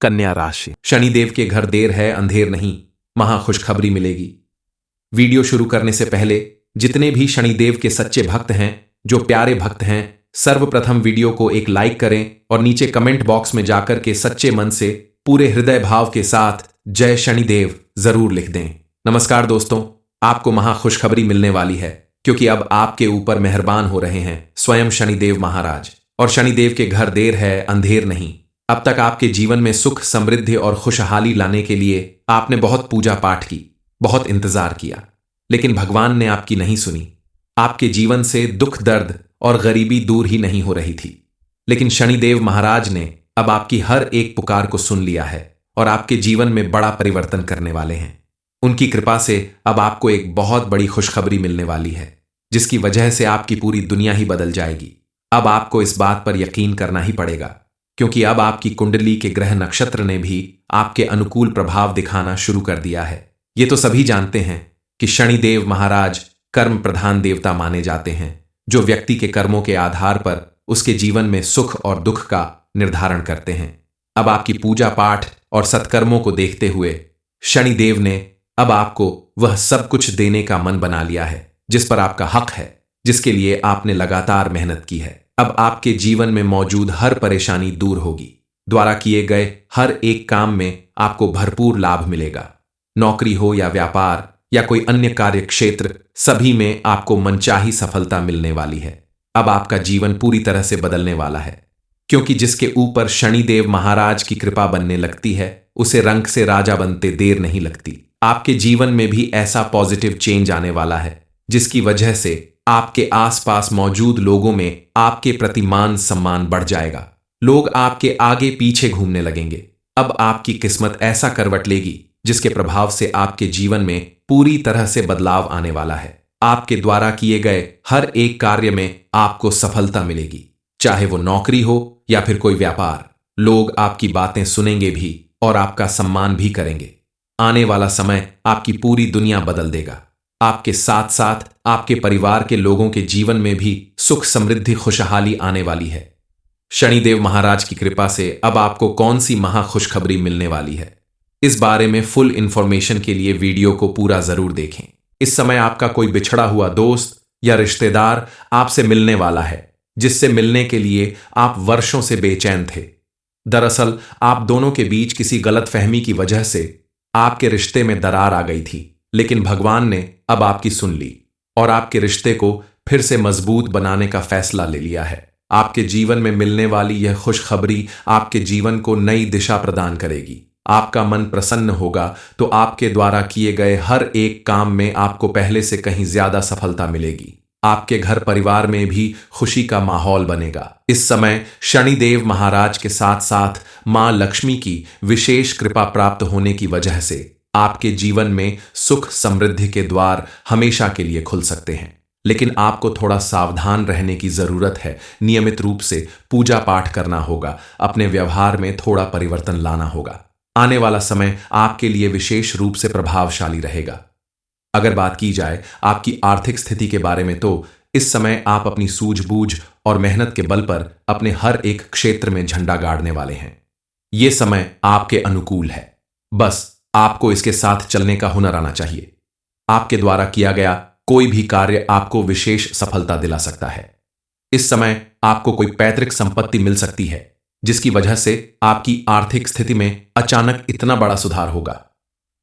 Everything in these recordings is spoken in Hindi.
कन्या राशि। शनिदेव के घर देर है अंधेर नहीं, महा खुशखबरी मिलेगी। वीडियो शुरू करने से पहले जितने भी शनिदेव के सच्चे भक्त हैं, जो प्यारे भक्त हैं, सर्वप्रथम वीडियो को एक लाइक करें और नीचे कमेंट बॉक्स में जाकर के सच्चे मन से पूरे हृदय भाव के साथ जय शनिदेव जरूर लिख दें। नमस्कार दोस्तों, आपको महा खुशखबरी मिलने वाली है क्योंकि अब आपके ऊपर मेहरबान हो रहे हैं स्वयं शनिदेव महाराज। और शनिदेव के घर देर है अंधेर नहीं। अब तक आपके जीवन में सुख, समृद्धि और खुशहाली लाने के लिए आपने बहुत पूजा पाठ की, बहुत इंतजार किया, लेकिन भगवान ने आपकी नहीं सुनी। आपके जीवन से दुख, दर्द और गरीबी दूर ही नहीं हो रही थी, लेकिन शनिदेव महाराज ने अब आपकी हर एक पुकार को सुन लिया है और आपके जीवन में बड़ा परिवर्तन करने वाले हैं। उनकी कृपा से अब आपको एक बहुत बड़ी खुशखबरी मिलने वाली है, जिसकी वजह से आपकी पूरी दुनिया ही बदल जाएगी। अब आपको इस बात पर यकीन करना ही पड़ेगा, क्योंकि अब आपकी कुंडली के ग्रह नक्षत्र ने भी आपके अनुकूल प्रभाव दिखाना शुरू कर दिया है। ये तो सभी जानते हैं कि शनिदेव महाराज कर्म प्रधान देवता माने जाते हैं, जो व्यक्ति के कर्मों के आधार पर उसके जीवन में सुख और दुख का निर्धारण करते हैं। अब आपकी पूजा पाठ और सत्कर्मों को देखते हुए शनिदेव ने अब आपको वह सब कुछ देने का मन बना लिया है जिस पर आपका हक है, जिसके लिए आपने लगातार मेहनत की है। अब आपके जीवन में मौजूद हर परेशानी दूर होगी। द्वारा किए गए हर एक काम में आपको भरपूर लाभ मिलेगा। नौकरी हो या व्यापार या कोई अन्य कार्य क्षेत्र, सभी में आपको मनचाही सफलता मिलने वाली है। अब आपका जीवन पूरी तरह से बदलने वाला है, क्योंकि जिसके ऊपर शनिदेव महाराज की कृपा बनने लगती है, उसे रंक से राजा बनते देर नहीं लगती। आपके जीवन में भी ऐसा पॉजिटिव चेंज आने वाला है, जिसकी वजह से आपके आसपास मौजूद लोगों में आपके प्रति मान सम्मान बढ़ जाएगा। लोग आपके आगे पीछे घूमने लगेंगे। अब आपकी किस्मत ऐसा करवट लेगी जिसके प्रभाव से आपके जीवन में पूरी तरह से बदलाव आने वाला है। आपके द्वारा किए गए हर एक कार्य में आपको सफलता मिलेगी, चाहे वो नौकरी हो या फिर कोई व्यापार। लोग आपकी बातें सुनेंगे भी और आपका सम्मान भी करेंगे। आने वाला समय आपकी पूरी दुनिया बदल देगा। आपके साथ साथ आपके परिवार के लोगों के जीवन में भी सुख, समृद्धि, खुशहाली आने वाली है। शनिदेव महाराज की कृपा से अब आपको कौन सी महा खुशखबरी मिलने वाली है, इस बारे में फुल इंफॉर्मेशन के लिए वीडियो को पूरा जरूर देखें। इस समय आपका कोई बिछड़ा हुआ दोस्त या रिश्तेदार आपसे मिलने वाला है, जिससे मिलने के लिए आप वर्षों से बेचैन थे। दरअसल आप दोनों के बीच किसी गलतफहमी की वजह से आपके रिश्ते में दरार आ गई थी, लेकिन भगवान ने अब आपकी सुन ली और आपके रिश्ते को फिर से मजबूत बनाने का फैसला ले लिया है। आपके जीवन में मिलने वाली यह खुशखबरी आपके जीवन को नई दिशा प्रदान करेगी। आपका मन प्रसन्न होगा तो आपके द्वारा किए गए हर एक काम में आपको पहले से कहीं ज्यादा सफलता मिलेगी। आपके घर परिवार में भी खुशी का माहौल बनेगा। इस समय शनिदेव महाराज के साथ साथ मां लक्ष्मी की विशेष कृपा प्राप्त होने की वजह से आपके जीवन में सुख, समृद्धि के द्वार हमेशा के लिए खुल सकते हैं। लेकिन आपको थोड़ा सावधान रहने की जरूरत है। नियमित रूप से पूजा पाठ करना होगा। अपने व्यवहार में थोड़ा परिवर्तन लाना होगा। आने वाला समय आपके लिए विशेष रूप से प्रभावशाली रहेगा। अगर बात की जाए आपकी आर्थिक स्थिति के बारे में, तो इस समय आप अपनी सूझबूझ और मेहनत के बल पर अपने हर एक क्षेत्र में झंडा गाड़ने वाले हैं। यह समय आपके अनुकूल है, बस आपको इसके साथ चलने का हुनर आना चाहिए। आपके द्वारा किया गया कोई भी कार्य आपको विशेष सफलता दिला सकता है। इस समय आपको कोई पैतृक संपत्ति मिल सकती है, जिसकी वजह से आपकी आर्थिक स्थिति में अचानक इतना बड़ा सुधार होगा।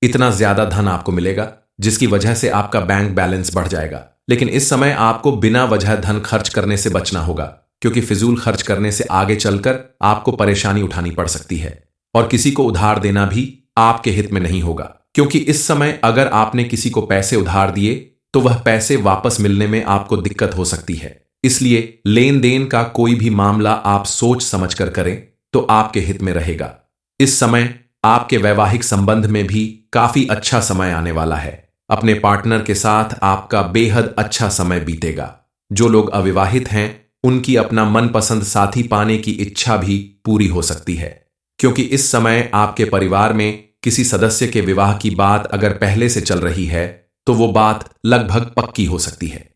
इतना ज्यादा धन आपको मिलेगा जिसकी वजह से आपका बैंक बैलेंस बढ़ जाएगा। लेकिन इस समय आपको बिना वजह धन खर्च करने से बचना होगा, क्योंकि फिजूल खर्च करने से आगे चलकर आपको परेशानी उठानी पड़ सकती है। और किसी को उधार देना भी आपके हित में नहीं होगा, क्योंकि इस समय अगर आपने किसी को पैसे उधार दिए तो वह पैसे वापस मिलने में आपको दिक्कत हो सकती है। इसलिए लेन देन का कोई भी मामला आप सोच समझकर करें तो आपके हित में रहेगा। इस समय आपके वैवाहिक संबंध में भी काफी अच्छा समय आने वाला है। अपने पार्टनर के साथ आपका बेहद अच्छा समय बीतेगा। जो लोग अविवाहित हैं, उनकी अपना मनपसंद साथी पाने की इच्छा भी पूरी हो सकती है, क्योंकि इस समय आपके परिवार में किसी सदस्य के विवाह की बात अगर पहले से चल रही है तो वो बात लगभग पक्की हो सकती है।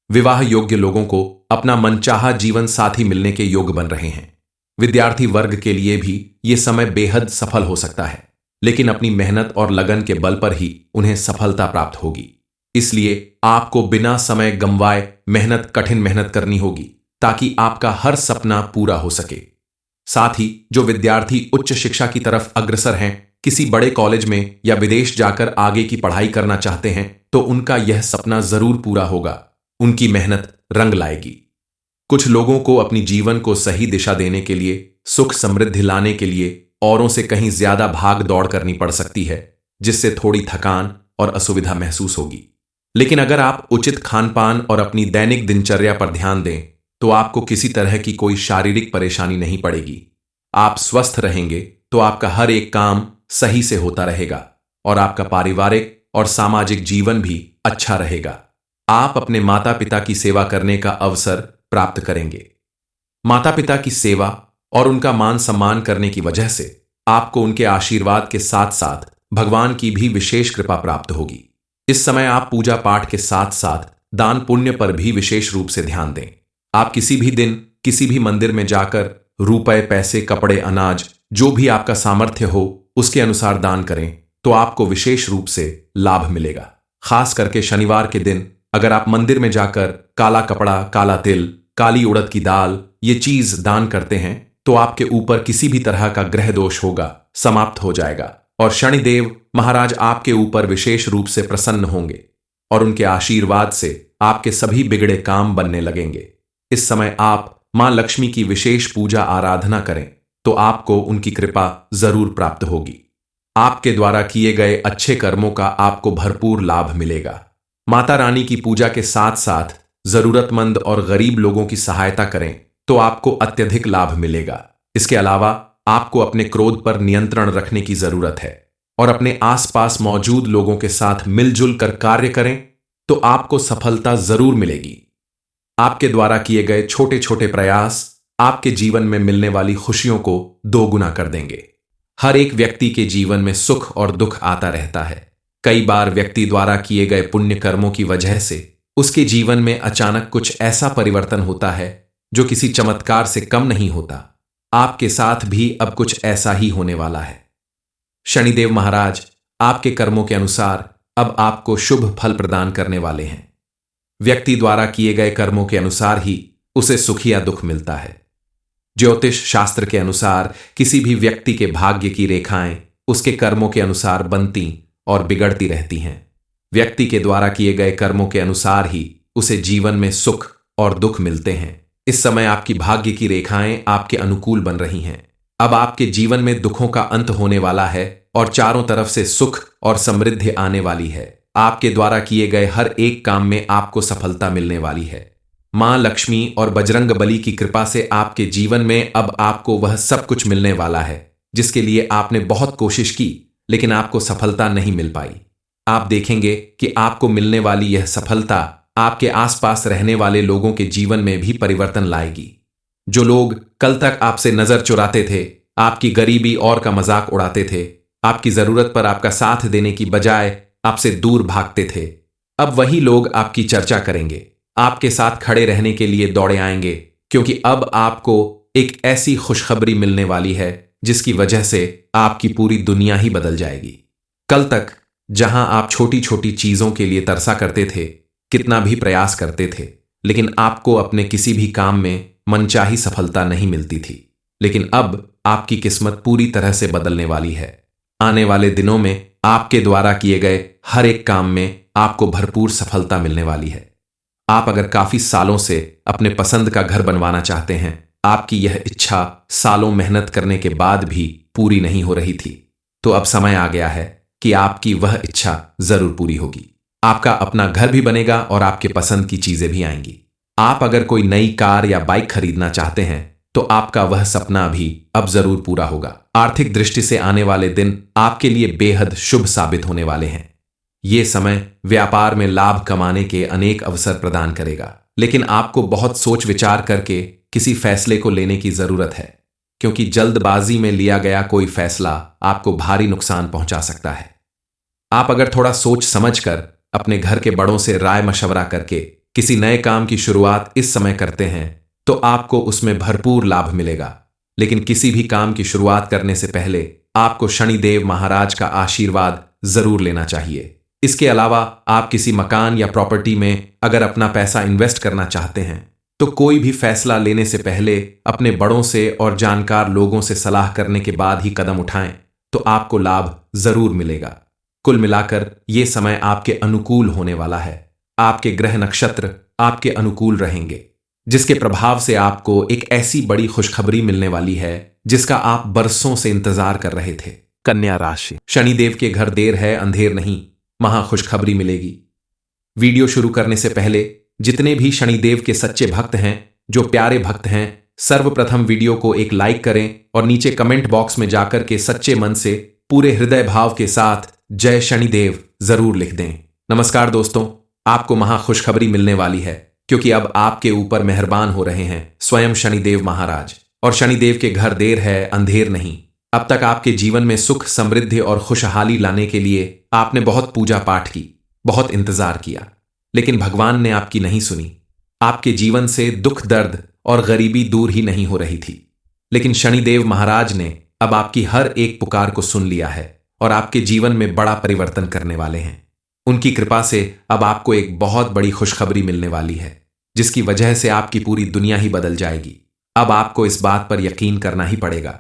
विवाह योग्य लोगों को अपना मनचाहा जीवन साथी मिलने के योग बन रहे हैं। विद्यार्थी वर्ग के लिए भी ये समय बेहद सफल हो सकता है, लेकिन अपनी मेहनत और लगन के बल पर ही उन्हें सफलता प्राप्त होगी। इसलिए आपको बिना समय गंवाए कठिन मेहनत करनी होगी ताकि आपका हर सपना पूरा हो सके। साथ ही जो विद्यार्थी उच्च शिक्षा की तरफ अग्रसर हैं, किसी बड़े कॉलेज में या विदेश जाकर आगे की पढ़ाई करना चाहते हैं, तो उनका यह सपना जरूर पूरा होगा। उनकी मेहनत रंग लाएगी। कुछ लोगों को अपनी जीवन को सही दिशा देने के लिए, सुख समृद्धि लाने के लिए औरों से कहीं ज्यादा भाग दौड़ करनी पड़ सकती है, जिससे थोड़ी थकान और असुविधा महसूस होगी। लेकिन अगर आप उचित खानपान और अपनी दैनिक दिनचर्या पर ध्यान दें तो आपको किसी तरह की कोई शारीरिक परेशानी नहीं पड़ेगी। आप स्वस्थ रहेंगे तो आपका हर एक काम सही से होता रहेगा और आपका पारिवारिक और सामाजिक जीवन भी अच्छा रहेगा। आप अपने माता पिता की सेवा करने का अवसर प्राप्त करेंगे। माता पिता की सेवा और उनका मान सम्मान करने की वजह से आपको उनके आशीर्वाद के साथ साथ भगवान की भी विशेष कृपा प्राप्त होगी। इस समय आप पूजा पाठ के साथ साथ दान पुण्य पर भी विशेष रूप से ध्यान दें। आप किसी भी दिन किसी भी मंदिर में जाकर रुपए, पैसे, कपड़े, अनाज, जो भी आपका सामर्थ्य हो उसके अनुसार दान करें तो आपको विशेष रूप से लाभ मिलेगा। खास करके शनिवार के दिन अगर आप मंदिर में जाकर काला कपड़ा, काला तिल, काली उड़द की दाल ये चीज दान करते हैं तो आपके ऊपर किसी भी तरह का ग्रह दोष होगा समाप्त हो जाएगा और शनिदेव महाराज आपके ऊपर विशेष रूप से प्रसन्न होंगे और उनके आशीर्वाद से आपके सभी बिगड़े काम बनने लगेंगे। इस समय आप मां लक्ष्मी की विशेष पूजा आराधना करें तो आपको उनकी कृपा जरूर प्राप्त होगी। आपके द्वारा किए गए अच्छे कर्मों का आपको भरपूर लाभ मिलेगा। माता रानी की पूजा के साथ साथ जरूरतमंद और गरीब लोगों की सहायता करें तो आपको अत्यधिक लाभ मिलेगा। इसके अलावा आपको अपने क्रोध पर नियंत्रण रखने की जरूरत है और अपने आसपास मौजूद लोगों के साथ मिलजुल कर कार्य करें तो आपको सफलता जरूर मिलेगी। आपके द्वारा किए गए छोटे छोटे प्रयास आपके जीवन में मिलने वाली खुशियों को दोगुना कर देंगे। हर एक व्यक्ति के जीवन में सुख और दुख आता रहता है। कई बार व्यक्ति द्वारा किए गए पुण्य कर्मों की वजह से उसके जीवन में अचानक कुछ ऐसा परिवर्तन होता है जो किसी चमत्कार से कम नहीं होता। आपके साथ भी अब कुछ ऐसा ही होने वाला है। शनिदेव महाराज आपके कर्मों के अनुसार अब आपको शुभ फल प्रदान करने वाले हैं। व्यक्ति द्वारा किए गए कर्मों के अनुसार ही उसे सुख या दुख मिलता है। ज्योतिष शास्त्र के अनुसार किसी भी व्यक्ति के भाग्य की रेखाएं उसके कर्मों के अनुसार बनती और बिगड़ती रहती हैं। व्यक्ति के द्वारा किए गए कर्मों के अनुसार ही उसे जीवन में सुख और दुख मिलते हैं। इस समय आपकी भाग्य की रेखाएं आपके अनुकूल बन रही हैं। अब आपके जीवन में दुखों का अंत होने वाला है और चारों तरफ से सुख और समृद्धि आने वाली है। आपके द्वारा किए गए हर एक काम में आपको सफलता मिलने वाली है। मां लक्ष्मी और बजरंग बली की कृपा से आपके जीवन में अब आपको वह सब कुछ मिलने वाला है जिसके लिए आपने बहुत कोशिश की लेकिन आपको सफलता नहीं मिल पाई। आप देखेंगे कि आपको मिलने वाली यह सफलता आपके आसपास रहने वाले लोगों के जीवन में भी परिवर्तन लाएगी। जो लोग कल तक आपसे नजर चुराते थे, आपकी गरीबी और का मजाक उड़ाते थे, आपकी जरूरत पर आपका साथ देने की बजाय आपसे दूर भागते थे, अब वही लोग आपकी चर्चा करेंगे, आपके साथ खड़े रहने के लिए दौड़े आएंगे, क्योंकि अब आपको एक ऐसी खुशखबरी मिलने वाली है जिसकी वजह से आपकी पूरी दुनिया ही बदल जाएगी। कल तक जहां आप छोटी छोटी चीजों के लिए तरसा करते थे, कितना भी प्रयास करते थे, लेकिन आपको अपने किसी भी काम में मनचाही सफलता नहीं मिलती थी, लेकिन अब आपकी किस्मत पूरी तरह से बदलने वाली है। आने वाले दिनों में आपके द्वारा किए गए हर एक काम में आपको भरपूर सफलता मिलने वाली है। आप अगर काफी सालों से अपने पसंद का घर बनवाना चाहते हैं, आपकी यह इच्छा सालों मेहनत करने के बाद भी पूरी नहीं हो रही थी, तो अब समय आ गया है कि आपकी वह इच्छा जरूर पूरी होगी। आपका अपना घर भी बनेगा और आपके पसंद की चीजें भी आएंगी। आप अगर कोई नई कार या बाइक खरीदना चाहते हैं तो आपका वह सपना भी अब जरूर पूरा होगा। आर्थिक दृष्टि से आने वाले दिन आपके लिए बेहद शुभ साबित होने वाले हैं। ये समय व्यापार में लाभ कमाने के अनेक अवसर प्रदान करेगा, लेकिन आपको बहुत सोच विचार करके किसी फैसले को लेने की जरूरत है, क्योंकि जल्दबाजी में लिया गया कोई फैसला आपको भारी नुकसान पहुंचा सकता है। आप अगर थोड़ा सोच समझकर अपने घर के बड़ों से राय मशवरा करके किसी नए काम की शुरुआत इस समय करते हैं तो आपको उसमें भरपूर लाभ मिलेगा। लेकिन किसी भी काम की शुरुआत करने से पहले आपको शनिदेव महाराज का आशीर्वाद जरूर लेना चाहिए। इसके अलावा आप किसी मकान या प्रॉपर्टी में अगर अपना पैसा इन्वेस्ट करना चाहते हैं तो कोई भी फैसला लेने से पहले अपने बड़ों से और जानकार लोगों से सलाह करने के बाद ही कदम उठाएं, तो आपको लाभ जरूर मिलेगा। कुल मिलाकर ये समय आपके अनुकूल होने वाला है। आपके ग्रह नक्षत्र आपके अनुकूल रहेंगे, जिसके प्रभाव से आपको एक ऐसी बड़ी खुशखबरी मिलने वाली है जिसका आप बरसों से इंतजार कर रहे थे। कन्या राशि। शनिदेव के घर देर है अंधेर नहीं, खुशखबरी मिलेगी। वीडियो शुरू करने से पहले जितने भी शनिदेव के सच्चे भक्त हैं, जो प्यारे भक्त हैं, सर्वप्रथम वीडियो को एक लाइक करें और नीचे कमेंट बॉक्स में जाकर के सच्चे मन से पूरे हृदय भाव के साथ जय शनिदेव जरूर लिख दें। नमस्कार दोस्तों, आपको खुशखबरी मिलने वाली है, क्योंकि अब आपके ऊपर मेहरबान हो रहे हैं स्वयं शनिदेव महाराज। और शनिदेव के घर देर है अंधेर नहीं। अब तक आपके जीवन में सुख, समृद्धि और खुशहाली लाने के लिए आपने बहुत पूजा पाठ की, बहुत इंतजार किया, लेकिन भगवान ने आपकी नहीं सुनी। आपके जीवन से दुख, दर्द और गरीबी दूर ही नहीं हो रही थी। लेकिन शनिदेव महाराज ने अब आपकी हर एक पुकार को सुन लिया है और आपके जीवन में बड़ा परिवर्तन करने वाले हैं। उनकी कृपा से अब आपको एक बहुत बड़ी खुशखबरी मिलने वाली है, जिसकी वजह से आपकी पूरी दुनिया ही बदल जाएगी। अब आपको इस बात पर यकीन करना ही पड़ेगा,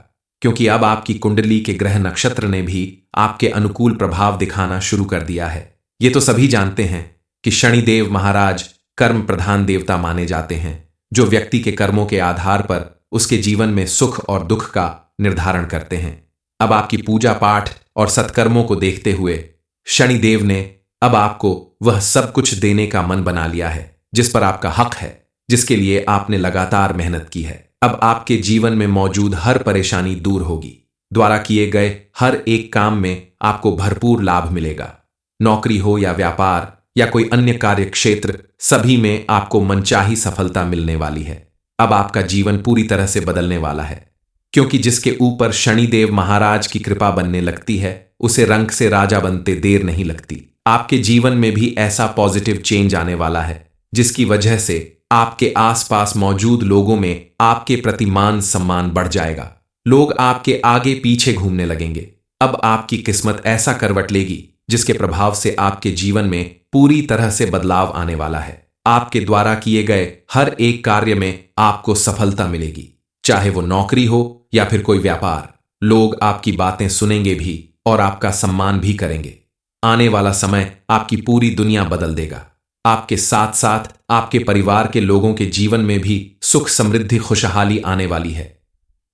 क्योंकि अब आपकी कुंडली के ग्रह नक्षत्र ने भी आपके अनुकूल प्रभाव दिखाना शुरू कर दिया है। ये तो सभी जानते हैं कि शनिदेव महाराज कर्म प्रधान देवता माने जाते हैं, जो व्यक्ति के कर्मों के आधार पर उसके जीवन में सुख और दुख का निर्धारण करते हैं। अब आपकी पूजा पाठ और सत्कर्मों को देखते हुए शनिदेव ने अब आपको वह सब कुछ देने का मन बना लिया है जिस पर आपका हक है, जिसके लिए आपने लगातार मेहनत की है। अब आपके जीवन में मौजूद हर परेशानी दूर होगी। द्वारा किए गए हर एक काम में आपको भरपूर लाभ मिलेगा। नौकरी हो या व्यापार या कोई अन्य कार्य क्षेत्र, सभी में आपको मनचाही सफलता मिलने वाली है। अब आपका जीवन पूरी तरह से बदलने वाला है, क्योंकि जिसके ऊपर शनिदेव महाराज की कृपा बनने लगती है, उसे रंग से राजा बनते देर नहीं लगती। आपके जीवन में भी ऐसा पॉजिटिव चेंज आने वाला है, जिसकी वजह से आपके आसपास मौजूद लोगों में आपके प्रति मान सम्मान बढ़ जाएगा। लोग आपके आगे पीछे घूमने लगेंगे। अब आपकी किस्मत ऐसा करवट लेगी जिसके प्रभाव से आपके जीवन में पूरी तरह से बदलाव आने वाला है। आपके द्वारा किए गए हर एक कार्य में आपको सफलता मिलेगी, चाहे वो नौकरी हो या फिर कोई व्यापार। लोग आपकी बातें सुनेंगे भी और आपका सम्मान भी करेंगे। आने वाला समय आपकी पूरी दुनिया बदल देगा। आपके साथ साथ आपके परिवार के लोगों के जीवन में भी सुख, समृद्धि, खुशहाली आने वाली है।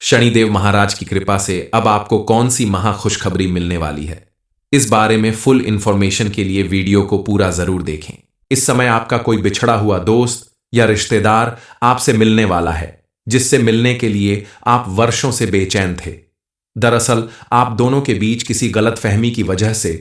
शनिदेव महाराज की कृपा से अब आपको कौन सी खुशखबरी मिलने वाली है, इस बारे में फुल इंफॉर्मेशन के लिए वीडियो को पूरा जरूर देखें। इस समय आपका कोई बिछड़ा हुआ दोस्त या रिश्तेदार आपसे मिलने वाला है, जिससे मिलने के लिए आप वर्षों से बेचैन थे। दरअसल आप दोनों के बीच किसी गलतफहमी की वजह से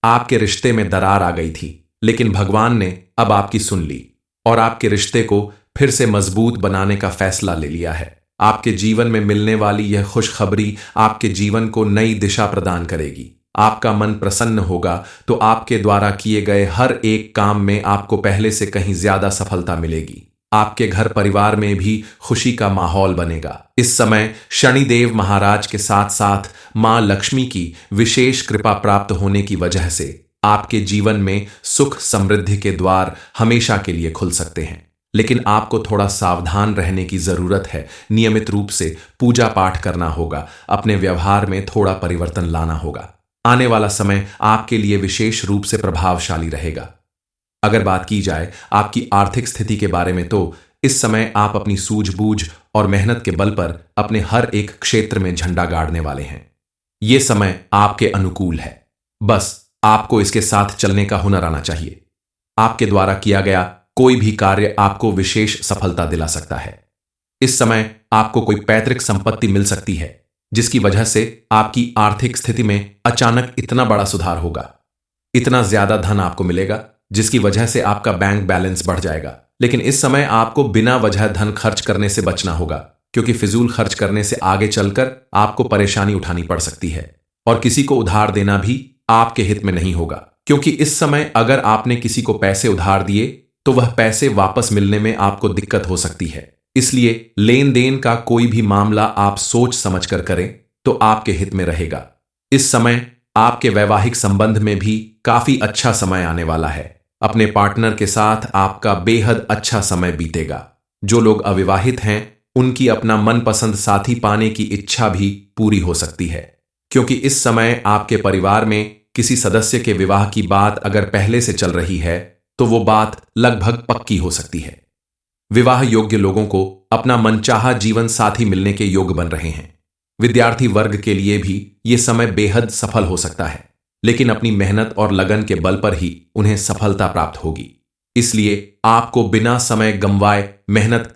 आपके रिश्ते में दरार आ गई थी, लेकिन भगवान ने अब आपकी सुन ली और आपके रिश्ते को फिर से मजबूत बनाने का फैसला ले लिया है। आपके जीवन में मिलने वाली यह खुशखबरी आपके जीवन को नई दिशा प्रदान करेगी। आपका मन प्रसन्न होगा तो आपके द्वारा किए गए हर एक काम में आपको पहले से कहीं ज्यादा सफलता मिलेगी। आपके घर परिवार में भी खुशी का माहौल बनेगा। इस समय शनिदेव महाराज के साथ साथ मां लक्ष्मी की विशेष कृपा प्राप्त होने की वजह से आपके जीवन में सुख, समृद्धि के द्वार हमेशा के लिए खुल सकते हैं। लेकिन आपको थोड़ा सावधान रहने की जरूरत है। नियमित रूप से पूजा पाठ करना होगा। अपने व्यवहार में थोड़ा परिवर्तन लाना होगा। आने वाला समय आपके लिए विशेष रूप से प्रभावशाली रहेगा। अगर बात की जाए आपकी आर्थिक स्थिति के बारे में, तो इस समय आप अपनी सूझबूझ और मेहनत के बल पर अपने हर एक क्षेत्र में झंडा गाड़ने वाले हैं। यह समय आपके अनुकूल है, बस आपको इसके साथ चलने का हुनर आना चाहिए। आपके द्वारा किया गया कोई भी कार्य आपको विशेष सफलता दिला सकता है। इस समय आपको कोई पैतृक संपत्ति मिल सकती है, जिसकी वजह से आपकी आर्थिक स्थिति में अचानक इतना बड़ा सुधार होगा। इतना ज्यादा धन आपको मिलेगा जिसकी वजह से आपका बैंक बैलेंस बढ़ जाएगा। लेकिन इस समय आपको बिना वजह धन खर्च करने से बचना होगा, क्योंकि फिजूल खर्च करने से आगे चलकर आपको परेशानी उठानी पड़ सकती है। और किसी को उधार देना भी आपके हित में नहीं होगा, क्योंकि इस समय अगर आपने किसी को पैसे उधार दिए तो वह पैसे वापस मिलने में आपको दिक्कत हो सकती है। इसलिए लेन देन का कोई भी मामला आप सोच समझ कर करें तो आपके हित में रहेगा। इस समय आपके वैवाहिक संबंध में भी काफी अच्छा समय आने वाला है। अपने पार्टनर के साथ आपका बेहद अच्छा समय बीतेगा। जो लोग अविवाहित हैं उनकी अपना मनपसंद साथी पाने की इच्छा भी पूरी हो सकती है, क्योंकि इस समय आपके परिवार में किसी सदस्य के विवाह की बात अगर पहले से चल रही है तो वो बात लगभग पक्की हो सकती है। विवाह योग्य लोगों को अपना मनचाहा जीवन साथी मिलने के योग बन रहे हैं। विद्यार्थी वर्ग के लिए भी ये समय बेहद सफल हो सकता है, लेकिन अपनी मेहनत और लगन के बल पर ही उन्हें सफलता प्राप्त होगी। इसलिए आपको बिना समय गंवाए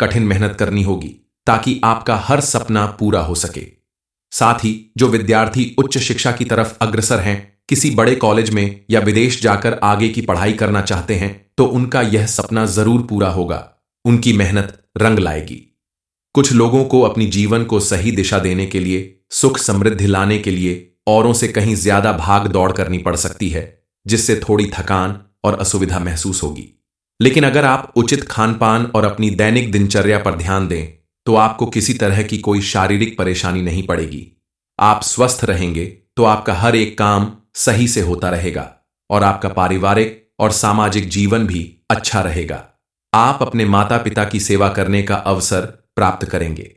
कठिन मेहनत करनी होगी ताकि आपका हर सपना पूरा हो सके। साथ ही जो विद्यार्थी उच्च शिक्षा की तरफ अग्रसर हैं, किसी बड़े कॉलेज में या विदेश जाकर आगे की पढ़ाई करना चाहते हैं, तो उनका यह सपना जरूर पूरा होगा। उनकी मेहनत रंग लाएगी। कुछ लोगों को अपनी जीवन को सही दिशा देने के लिए, सुख समृद्धि लाने के लिए औरों से कहीं ज्यादा भाग दौड़ करनी पड़ सकती है, जिससे थोड़ी थकान और असुविधा महसूस होगी। लेकिन अगर आप उचित खान पान और अपनी दैनिक दिनचर्या पर ध्यान दें तो आपको किसी तरह की कोई शारीरिक परेशानी नहीं पड़ेगी। आप स्वस्थ रहेंगे तो आपका हर एक काम सही से होता रहेगा और आपका पारिवारिक और सामाजिक जीवन भी अच्छा रहेगा। आप अपने माता पिता की सेवा करने का अवसर प्राप्त करेंगे।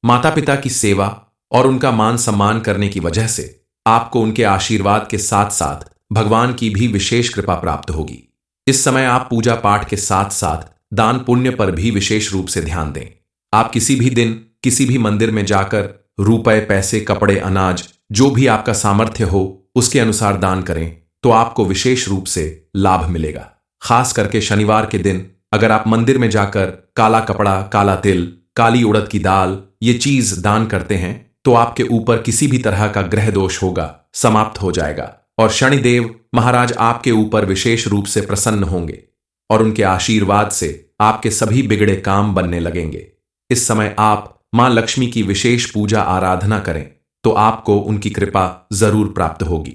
माता पिता की सेवा और उनका मान सम्मान करने की वजह से आपको उनके आशीर्वाद के साथ साथ भगवान की भी विशेष कृपा प्राप्त होगी। इस समय आप पूजा पाठ के साथ साथ दान पुण्य पर भी विशेष रूप से ध्यान दें। आप किसी भी दिन किसी भी मंदिर में जाकर रुपए, पैसे, कपड़े, अनाज, जो भी आपका सामर्थ्य हो उसके अनुसार दान करें तो आपको विशेष रूप से लाभ मिलेगा। खास करके शनिवार के दिन अगर आप मंदिर में जाकर काला कपड़ा, काला तिल, काली उड़द की दाल ये चीज दान करते हैं तो आपके ऊपर किसी भी तरह का ग्रह दोष होगा समाप्त हो जाएगा और शनिदेव महाराज आपके ऊपर विशेष रूप से प्रसन्न होंगे और उनके आशीर्वाद से आपके सभी बिगड़े काम बनने लगेंगे। इस समय आप मां लक्ष्मी की विशेष पूजा आराधना करें तो आपको उनकी कृपा जरूर प्राप्त होगी।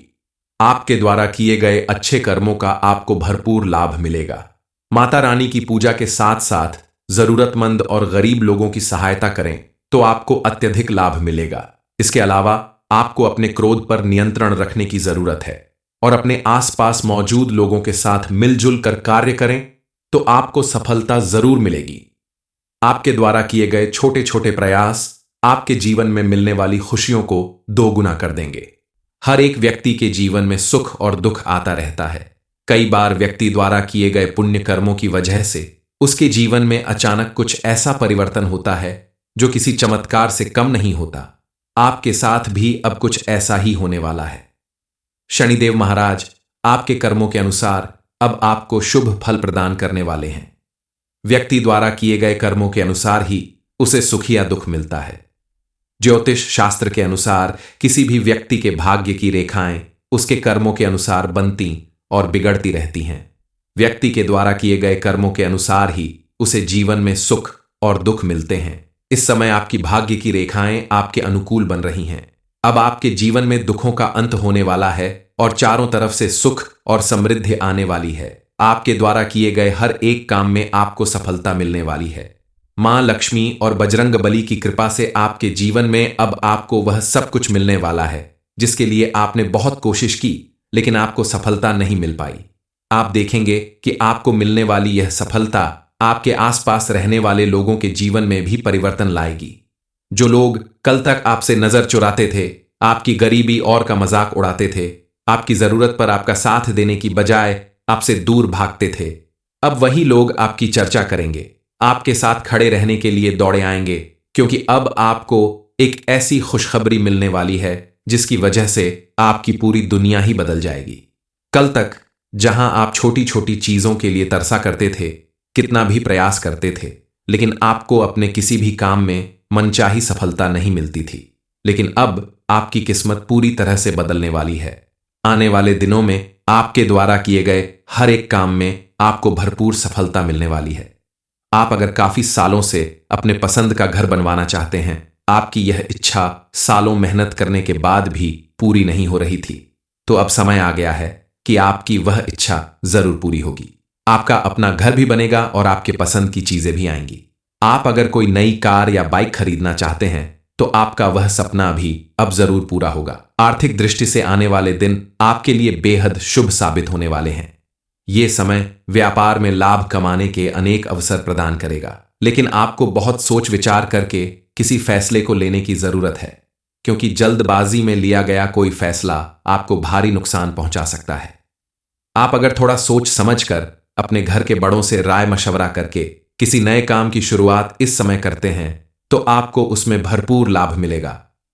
आपके द्वारा किए गए अच्छे कर्मों का आपको भरपूर लाभ मिलेगा। माता रानी की पूजा के साथ साथ जरूरतमंद और गरीब लोगों की सहायता करें तो आपको अत्यधिक लाभ मिलेगा। इसके अलावा आपको अपने क्रोध पर नियंत्रण रखने की जरूरत है और अपने आसपास मौजूद लोगों के साथ मिलजुल कर कार्य करें तो आपको सफलता जरूर मिलेगी। आपके द्वारा किए गए छोटे छोटे प्रयास आपके जीवन में मिलने वाली खुशियों को दोगुना कर देंगे। हर एक व्यक्ति के जीवन में सुख और दुख आता रहता है। कई बार व्यक्ति द्वारा किए गए पुण्य कर्मों की वजह से उसके जीवन में अचानक कुछ ऐसा परिवर्तन होता है जो किसी चमत्कार से कम नहीं होता। आपके साथ भी अब कुछ ऐसा ही होने वाला है। शनिदेव महाराज आपके कर्मों के अनुसार अब आपको शुभ फल प्रदान करने वाले हैं। व्यक्ति द्वारा किए गए कर्मों के अनुसार ही उसे सुख या दुख मिलता है। ज्योतिष शास्त्र के अनुसार किसी भी व्यक्ति के भाग्य की रेखाएं उसके कर्मों के अनुसार बनती और बिगड़ती रहती हैं। व्यक्ति के द्वारा किए गए कर्मों के अनुसार ही उसे जीवन में सुख और दुख मिलते हैं। इस समय आपकी भाग्य की रेखाएं आपके अनुकूल बन रही हैं। अब आपके जीवन में दुखों का अंत होने वाला है और चारों तरफ से सुख और समृद्धि आने वाली है। आपके द्वारा किए गए हर एक काम में आपको सफलता मिलने वाली है। मां लक्ष्मी और बजरंग बली की कृपा से आपके जीवन में अब आपको वह सब कुछ मिलने वाला है जिसके लिए आपने बहुत कोशिश की लेकिन आपको सफलता नहीं मिल पाई। आप देखेंगे कि आपको मिलने वाली यह सफलता आपके आसपास रहने वाले लोगों के जीवन में भी परिवर्तन लाएगी। जो लोग कल तक आपसे नजर चुराते थे, आपकी गरीबी और का मजाक उड़ाते थे, आपकी जरूरत पर आपका साथ देने की बजाय आपसे दूर भागते थे, अब वही लोग आपकी चर्चा करेंगे, आपके साथ खड़े रहने के लिए दौड़े आएंगे, क्योंकि अब आपको एक ऐसी खुशखबरी मिलने वाली है जिसकी वजह से आपकी पूरी दुनिया ही बदल जाएगी। कल तक जहां आप छोटी छोटी चीजों के लिए तरसा करते थे, कितना भी प्रयास करते थे, लेकिन आपको अपने किसी भी काम में मनचाही सफलता नहीं मिलती थी, लेकिन अब आपकी किस्मत पूरी तरह से बदलने वाली है। आने वाले दिनों में आपके द्वारा किए गए हर एक काम में आपको भरपूर सफलता मिलने वाली है। आप अगर काफी सालों से अपने पसंद का घर बनवाना चाहते हैं, आपकी यह इच्छा सालों मेहनत करने के बाद भी पूरी नहीं हो रही थी, तो अब समय आ गया है कि आपकी वह इच्छा जरूर पूरी होगी। आपका अपना घर भी बनेगा और आपके पसंद की चीजें भी आएंगी। आप अगर कोई नई कार या बाइक खरीदना चाहते हैं तो आपका वह सपना भी अब जरूर पूरा होगा। आर्थिक दृष्टि से आने वाले दिन आपके लिए बेहद शुभ साबित होने वाले हैं। ये समय व्यापार में लाभ कमाने के अनेक अवसर प्रदान करेगा, लेकिन आपको बहुत सोच विचार करके किसी फैसले को लेने की जरूरत है, क्योंकि जल्दबाजी में लिया गया कोई फैसला आपको भारी नुकसान पहुंचा सकता है। आप अगर थोड़ा सोच समझकर अपने घर के बड़ों से राय मशवरा करके किसी नए काम की शुरुआत इस समय करते हैं तो आपको उसमें भरपूर लाभ मिलेगा।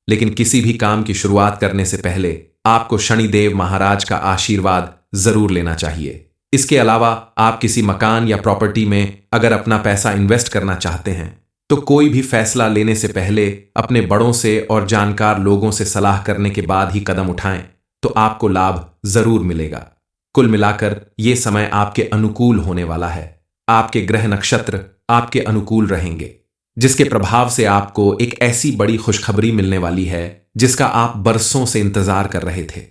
लेकिन किसी भी काम की शुरुआत करने से पहले आपको शनिदेव महाराज का आशीर्वाद जरूर लेना चाहिए। इसके अलावा आप किसी मकान या प्रॉपर्टी में अगर अपना पैसा इन्वेस्ट करना चाहते हैं तो कोई भी फैसला लेने से पहले अपने बड़ों से और जानकार लोगों से सलाह करने के बाद ही कदम उठाएं तो आपको लाभ जरूर मिलेगा। कुल मिलाकर ये समय आपके अनुकूल होने वाला है। आपके ग्रह नक्षत्र आपके अनुकूल रहेंगे, जिसके प्रभाव से आपको एक ऐसी बड़ी खुशखबरी मिलने वाली है जिसका आप बरसों से इंतजार कर रहे थे।